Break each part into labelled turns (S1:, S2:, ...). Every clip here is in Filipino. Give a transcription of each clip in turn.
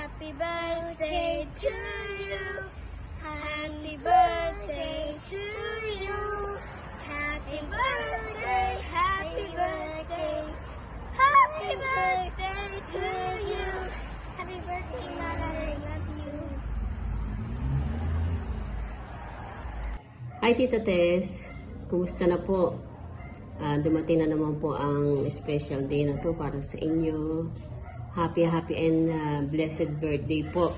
S1: Happy birthday to you. Happy birthday to you. Happy birthday, happy birthday. Happy birthday to you. Happy birthday, Mama. I love you.
S2: Hi Tita Tess, kumusta na po? Dumating na naman po ang special day na to para sa inyo. Happy and blessed birthday po.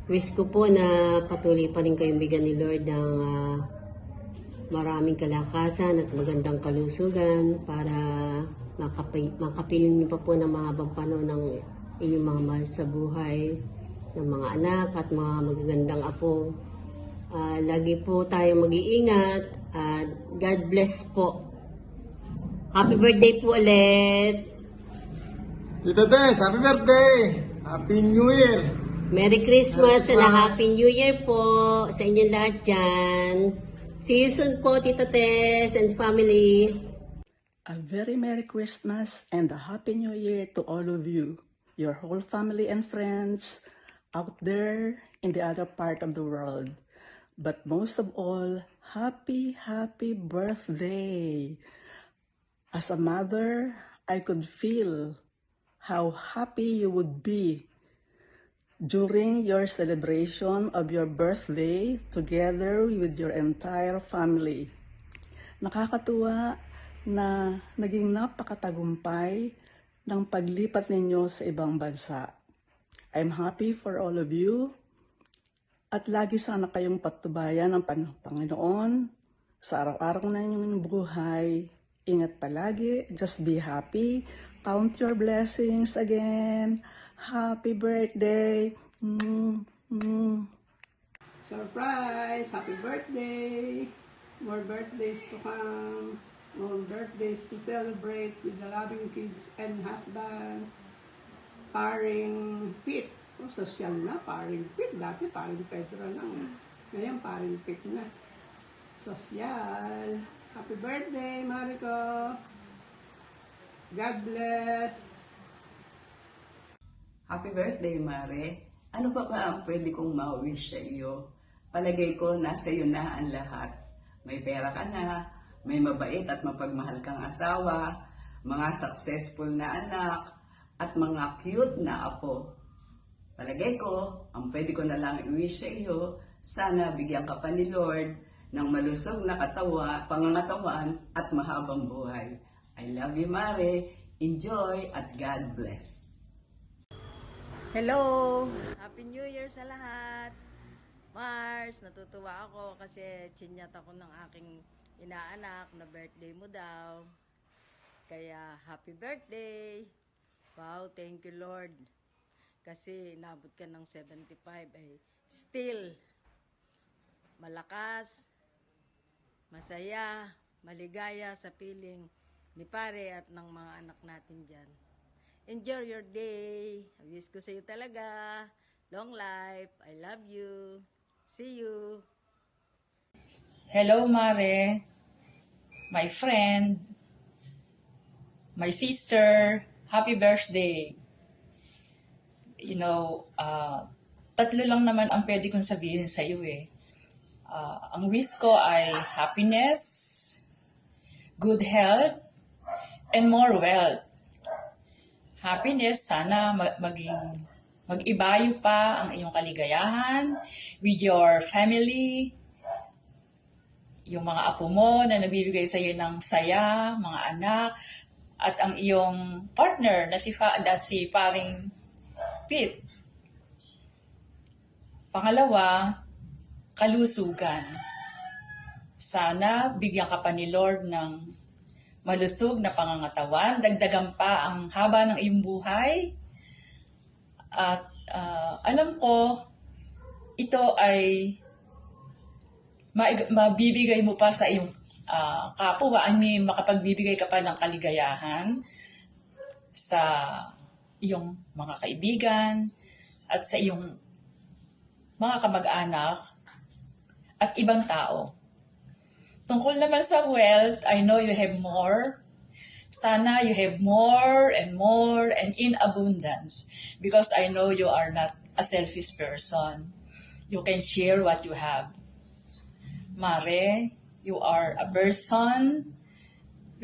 S2: Wish ko po na patuloy pa rin kayong bigyan ni Lord ng maraming kalakasan at magandang kalusugan para makapiling niyo pa po ng mahabang panahon ng inyong mga mahal sa buhay, ng mga anak at mga magagandang apo. Lagi po tayong mag-iingat at God bless po. Happy birthday po ulit!
S3: Tita Tess, happy birthday! Happy New Year!
S2: Merry Christmas and a Happy New Year po sa inyong lahat dyan. See you soon po, Tita Tess and family.
S4: A very Merry Christmas and a Happy New Year to all of you, your whole family and friends out there in the other part of the world. But most of all, happy birthday. As a mother, I could feel how happy you would be during your celebration of your birthday together with your entire family. Nakakatuwa na naging napakatagumpay ng paglipat ninyo sa ibang bansa. I'm happy for all of you at lagi sana kayong patnubayan ng Panginoon sa araw-araw na inyong buhay. Ingat palagi, just be happy. Count your blessings again. Happy birthday.
S5: Surprise! Happy birthday! More birthdays to come. More birthdays to celebrate with the loving kids and husband. Paring Pit. Oh, social na, paring Pit. Dati paring Pedro lang. Ngayon paring Pit na. Social. Happy birthday, Mariko! God bless!
S6: Happy birthday, Mare. Ano pa ba ang pwede kong ma-wish sa iyo? Palagay ko, nasa iyo na ang lahat. May pera ka na, may mabait at mapagmahal kang asawa, mga successful na anak, at mga cute na apo. Palagay ko, ang pwede ko na lang i-wish sa iyo, sana bigyan ka pa ni Lord ng malusog na pangangatawan at mahabang buhay. I love you, Mare. Enjoy at God bless.
S7: Hello! Happy New Year sa lahat! Mars, natutuwa ako kasi chinyat ako ng aking inaanak na birthday mo daw. Kaya happy birthday! Wow, thank you Lord. Kasi inabot ka ng 75 still malakas, masaya, maligaya sa piling ni pare at ng mga anak natin dyan. Enjoy your day. Wish ko sa iyo talaga. Long life. I love you. See you.
S8: Hello, Mare. My friend. My sister. Happy birthday. You know, tatlo lang naman ang pwede kong sabihin sa iyo eh. Ang wish ko ay happiness, good health, and more wealth. Happiness, sana mag-ibayo pa ang iyong kaligayahan with your family, yung mga apo mo na nagbibigay sa iyo ng saya, mga anak, at ang iyong partner na si paring Pete. Pangalawa, kalusugan. Sana bigyan ka pa ni Lord ng malusog na pangangatawan, dagdagan pa ang haba ng iyong buhay. At alam ko, ito ay mabibigay mo pa sa iyong kapwa. I mean, makapagbibigay ka pa ng kaligayahan sa iyong mga kaibigan at sa iyong mga kamag-anak at ibang tao. Tungkol naman sa wealth, I know you have more Sana you have more and more and in abundance, because I know you are not a selfish person. You can share what you have. Mare, you are a person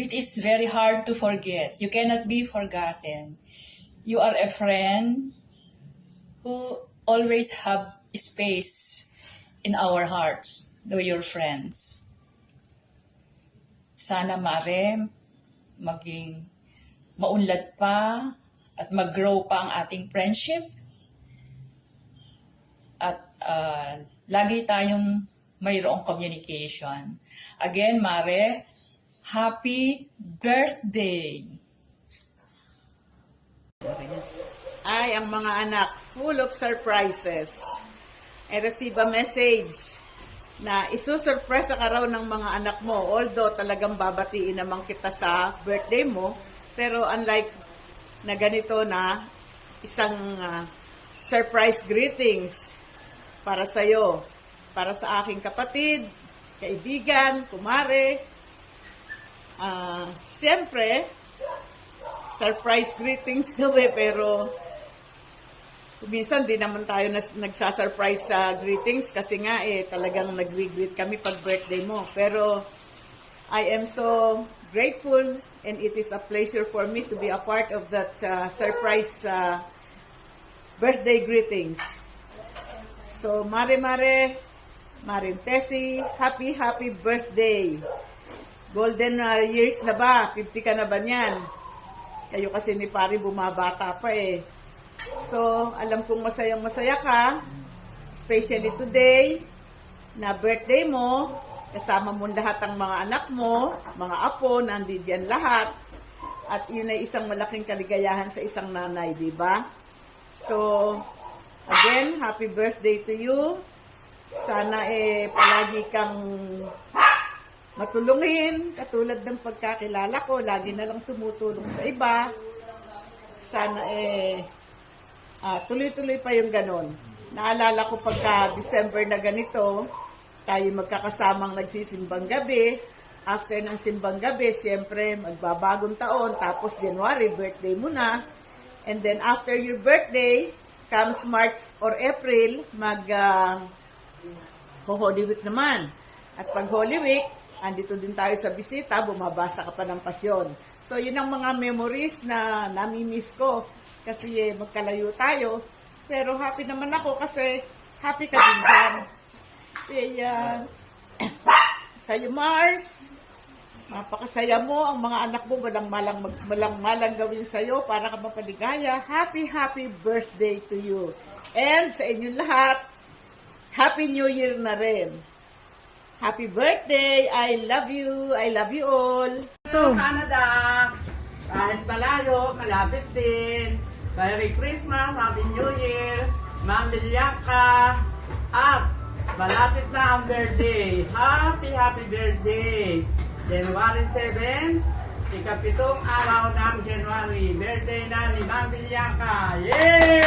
S8: which is very hard to forget. You cannot be forgotten. You are a friend who always have space in our hearts. Know your friends. Sana, Mare, maging maunlad pa at mag-grow pa ang ating friendship. At lagi tayong mayroong communication. Again, Mare, happy birthday!
S9: Ay, ang mga anak, full of surprises. I receive a message na isusurpresa ka raw ng mga anak mo. Although talagang babatiin naman kita sa birthday mo, pero unlike na ganito na isang surprise greetings para sa'yo, para sa aking kapatid, kaibigan, kumare. Siyempre, surprise greetings daw pero minsan di naman tayo nagsasurprise sa greetings kasi nga talagang nag-greet kami pag birthday mo. Pero I am so grateful and it is a pleasure for me to be a part of that surprise birthday greetings. So, Mare, Marin Tessie, happy birthday. Golden years na ba? 50 ka na ba niyan? Kayo kasi ni Pari bumabata pa So, alam kong masayang-masaya ka, especially today, na birthday mo, kasama mo lahat ang mga anak mo, mga apo, nandiyan lahat, at yun ay isang malaking kaligayahan sa isang nanay, di ba? So, again, happy birthday to you. Sana palagi kang matulungin, katulad ng pagkakilala ko, lagi na lang tumutulong sa iba. Sana tuloy-tuloy pa yung ganon. Naalala ko pagka December na ganito, tayo magkakasamang nagsisimbang gabi. After ng simbang gabi, siyempre magbabagong taon, tapos January, birthday mo na. And then after your birthday, comes March or April, Holy Week naman. At pag Holy Week, andito din tayo sa bisita, bumabasa ka pa ng pasyon. So, yun ang mga memories na nami-miss ko. Kasi magkalayo tayo. Pero happy naman ako kasi happy ka din dyan. Kaya, sa'yo Mars, napakasaya mo. Ang mga anak mo malang gawin sa'yo para ka mapaligaya. Happy birthday to you. And sa inyong lahat, Happy New Year na rin. Happy birthday! I love you! I love you all!
S5: Hello, Canada! Kahit malayo, malapit din. Merry Christmas, Happy New Year, Ma'am Bilyaka, at malapit na ang birthday. Happy birthday! January 7, ikapitong araw ng January. Birthday na ni Ma'am Bilyaka. Yay!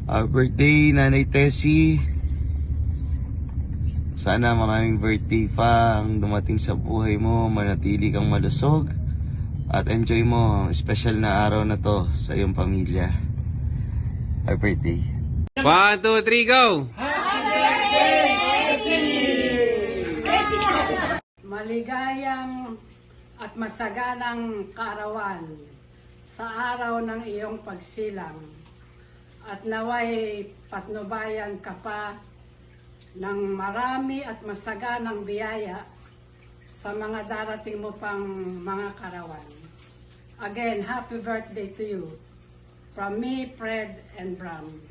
S10: Happy birthday, Nanay Tessie. Sana maraming birthday pa ang dumating sa buhay mo, manatili kang malusog, at enjoy mo ang special na araw na to sa iyong pamilya. Happy birthday.
S3: 1, 2, 3, go!
S11: Maligayang at masaganang kaarawan sa araw ng iyong pagsilang, at naway patnubayan ka pa ng marami at masaganang biyaya sa mga darating mo pang mga karawan. Again, happy birthday to you. From me, Fred and Bram.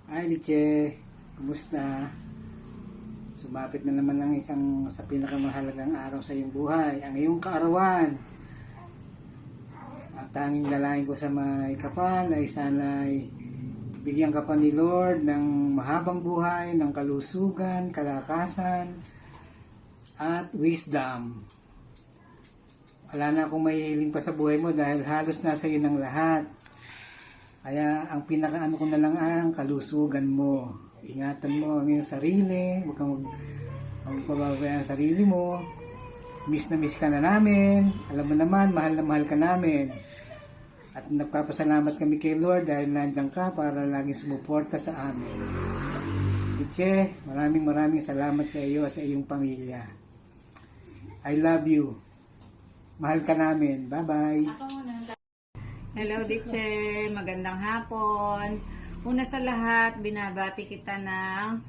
S12: Hi, Liche. Kumusta? Sumapit na naman ang isang sa pinakamahalagang araw sa iyong buhay, ang iyong kaarawan. At tanging dalangin ko sa may kapal ay sana'y bigyan ka pa ni Lord ng mahabang buhay, ng kalusugan, kalakasan, at wisdom. Wala na akong mahihiling pa sa buhay mo dahil halos nasa iyo ng lahat. Kaya ang pinakaano ko na lang ang kalusugan mo. Ingatan mo ang iyong sarili. Huwag kang magpababayaan sa sarili mo. Miss na miss ka na namin. Alam mo naman, mahal na mahal ka namin. At nagpapasalamat kami kay Lord dahil nandiyan ka para laging sumuporta sa amin. Diche, maraming salamat sa iyo at sa iyong pamilya. I love you. Mahal ka namin. Bye-bye.
S13: Hello, Diche. Magandang hapon. Una sa lahat, binabati kita ng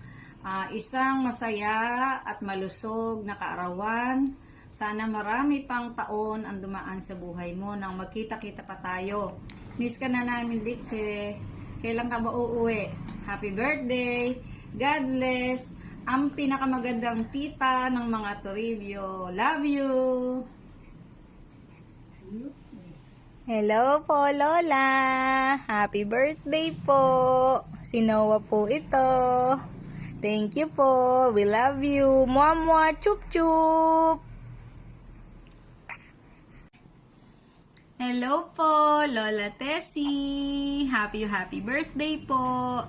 S13: isang masaya at malusog na kaarawan. Sana marami pang taon ang dumaan sa buhay mo nang magkita-kita pa tayo. Miss ka na namin, Diche. Kailan ka ba uuwi? Happy birthday! God bless! Ang pinakamagandang tita ng mga Toribio. Love you!
S1: Hello po, Lola! Happy birthday po! Si Noah po ito. Thank you po. We love you. Mwah, chup chup! Hello po, Lola Tessie! Happy birthday po!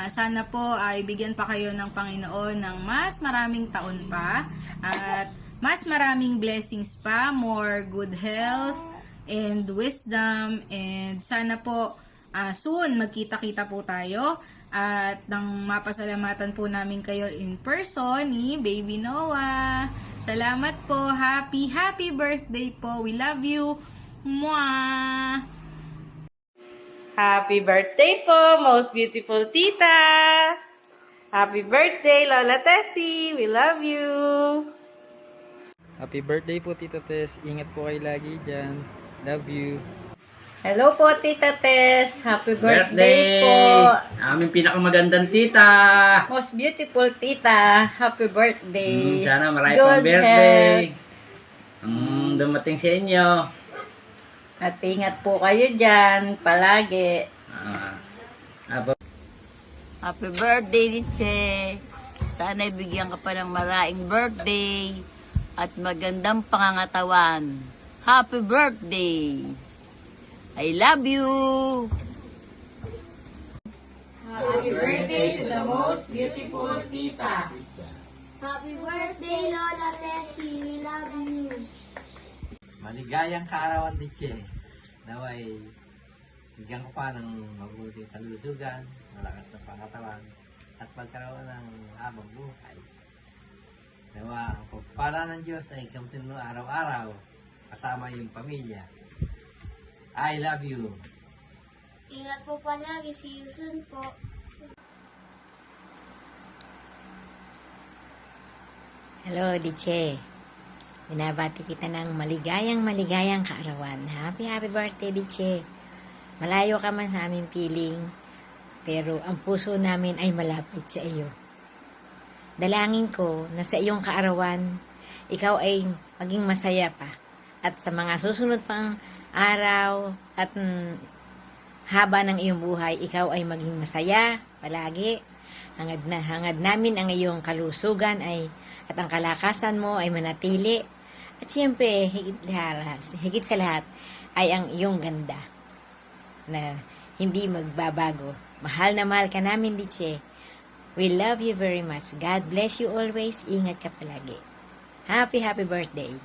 S1: Sana po ay bigyan pa kayo ng Panginoon ng mas maraming taon pa at mas maraming blessings pa, more good health and wisdom, and sana po soon magkita-kita po tayo at nang mapasalamatan po namin kayo in person ni Baby Noah. Salamat po. Happy birthday po. We love you. Mwah!
S14: Happy birthday po, most beautiful tita! Happy birthday, Lola Tessie! We love you!
S15: Happy birthday po, Tita Tess. Ingat po kayo lagi dyan. Love you.
S13: Hello po, Tita Tess. Happy birthday po.
S16: Aming pinakamagandang tita.
S13: Most beautiful tita. Happy birthday.
S16: Sana marami pang birthday. Dumating sa inyo.
S13: At ingat po kayo dyan palagi.
S17: Happy birthday, Diche. Sana bigyan ka pa ng maraming birthday at magandang pangangatawan. Happy birthday! I love you!
S1: Happy birthday to the most beautiful tita. Happy birthday, Lola Tessie. We love you.
S18: Maligayang kaarawan, Diche. Naway, bigyan ko pa ng mabuting kalusugan, malakas na pangatawan, at pagkaroon ng habang buhay. Nawa, ang pagpala ng Diyos ay kamtin mo araw-araw, kasama yung pamilya. I love you.
S1: Ingat po palagi. See you soon po.
S19: Hello, Diche. Binabati kita ng maligayang kaarawan. Happy birthday, Diche. Malayo ka man sa aming piling, pero ang puso namin ay malapit sa iyo. Dalangin ko na sa iyong kaarawan, ikaw ay maging masaya pa. At sa mga susunod pang araw at haba ng iyong buhay, ikaw ay maging masaya palagi. Hangad namin ang iyong kalusugan at ang kalakasan mo ay manatili. At siyempre, higit sa lahat ay ang iyong ganda na hindi magbabago. Mahal na mahal ka namin, Diche. We love you very much. God bless you always. Ingat ka palagi. Happy birthday.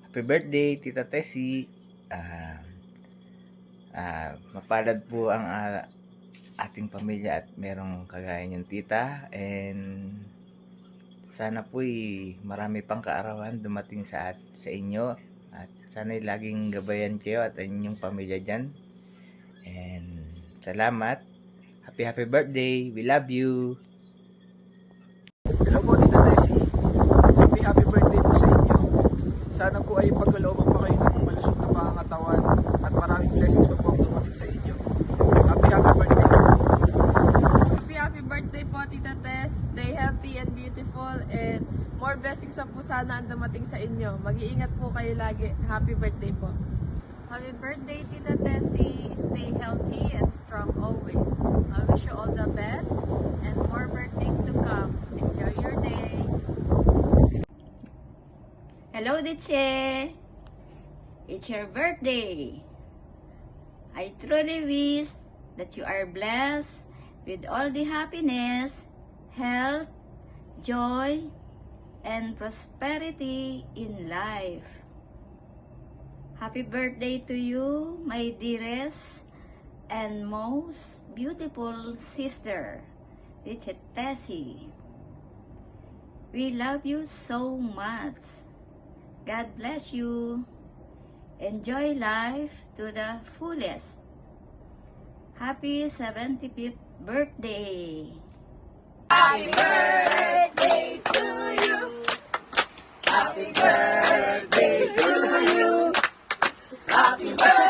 S10: Happy birthday, Tita Tessie. Mapalad po ang ating pamilya at merong kagaya niyong tita, and sana po'y marami pang kaarawan dumating sa inyo, at sana'y laging gabayan kayo at inyong pamilya dyan. And salamat. Happy birthday. We love you.
S20: Hello po, Tita Tessie. Happy birthday po sa inyo. Sana po ay pagkalooban pa kayo ng malusog na pangangatawan at maraming blessings pa po ang dumating sa inyo. Happy birthday.
S21: Happy birthday po, Tita Tess. Stay healthy and beautiful, and more blessings pa po sana ang dumating sa inyo. Mag-iingat po kayo lagi. Happy birthday po.
S22: Happy birthday, Tita Tessie. Stay healthy and strong always. I wish you all the best and more birthdays to come. Enjoy your day.
S23: Hello, Diche. It's your birthday. I truly wish that you are blessed with all the happiness, health, joy, and prosperity in life. Happy birthday to you, my dearest and most beautiful sister, Richard Tessie. We love you so much. God bless you. Enjoy life to the fullest. Happy 75th birthday.
S2: Happy birthday to you. Happy birthday to you. Happy birthday.